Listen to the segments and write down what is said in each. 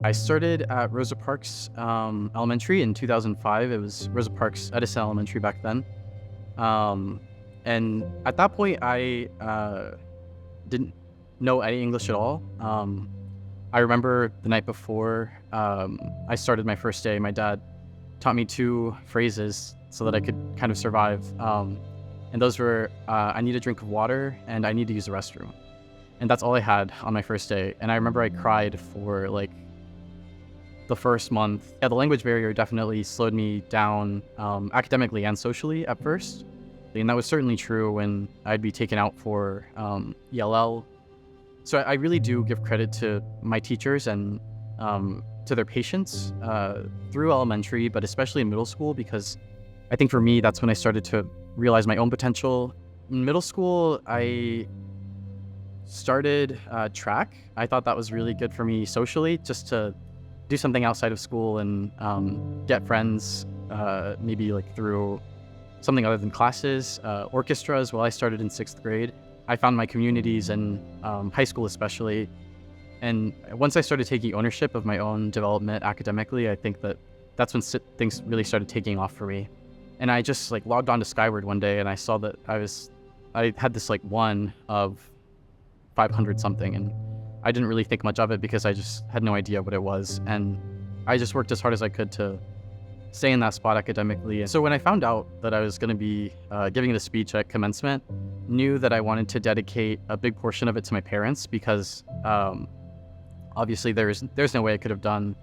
I started at Rosa Parks Elementary in 2005. It was Rosa Parks Edison Elementary back then. Um, and at that point, I didn't know any English at all. I remember the night before I started my first day, my dad taught me two phrases so that I could kind of survive. And those were, I need a drink of water and I need to use the restroom. And that's all I had on my first day. And I remember I cried for like the first month. Yeah, the language barrier definitely slowed me down academically and socially at first. And that was certainly true when I'd be taken out for ELL. So I really do give credit to my teachers and to their patience through elementary, but especially in middle school, because I think for me, that's when I started to realize my own potential. In middle school, I started track. I thought that was really good for me socially, just to do something outside of school and get friends, maybe like through something other than classes. Orchestra as well, I started in 6th grade. I found my communities in high school especially. And once I started taking ownership of my own development academically, I think that's when things really started taking off for me. And I just like logged on to Skyward one day and I saw that I had this like 1 of 500 something, and I didn't really think much of it because I just had no idea what it was. And I just worked as hard as I could to stay in that spot academically. So when I found out that I was going to be giving the speech at commencement, knew that I wanted to dedicate a big portion of it to my parents because obviously there's no way I could have done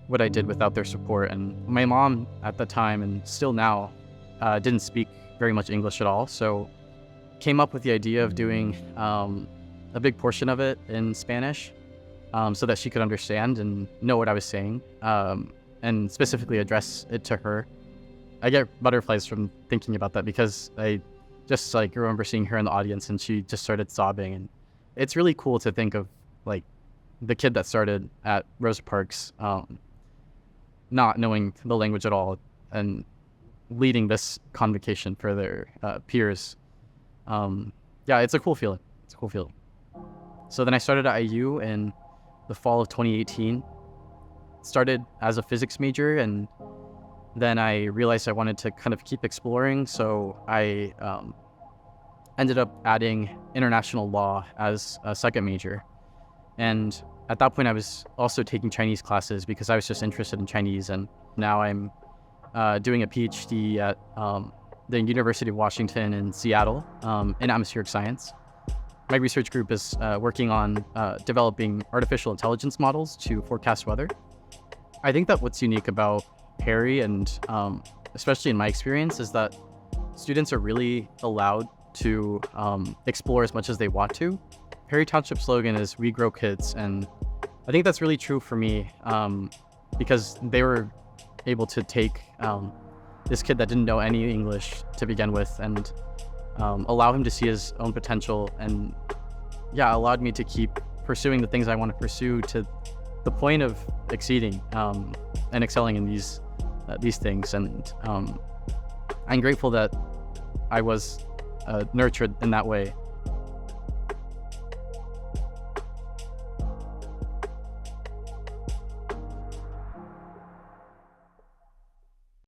what I did without their support. And my mom at the time, and still now, didn't speak very much English at all. So came up with the idea of doing a big portion of it in Spanish so that she could understand and know what I was saying, and specifically address it to her. I get butterflies from thinking about that because I just like remember seeing her in the audience and she just started sobbing. And it's really cool to think of like the kid that started at Rosa Parks not knowing the language at all and leading this convocation for their peers. Yeah, it's a cool feeling. It's a cool feeling. So then I started at IU in the fall of 2018. Started as a physics major, and then I realized I wanted to kind of keep exploring. So I ended up adding international law as a second major. And at that point, I was also taking Chinese classes because I was just interested in Chinese. And now I'm doing a PhD at the University of Washington in Seattle in atmospheric science. My research group is working on developing artificial intelligence models to forecast weather. I think that what's unique about Perry, and especially in my experience, is that students are really allowed to explore as much as they want to. Perry Township's slogan is "We Grow Kids," and I think that's really true for me because they were able to take this kid that didn't know any English to begin with and allow him to see his own potential, and allowed me to keep pursuing the things I want to pursue to the point of exceeding and excelling in these things. And I'm grateful that I was nurtured in that way.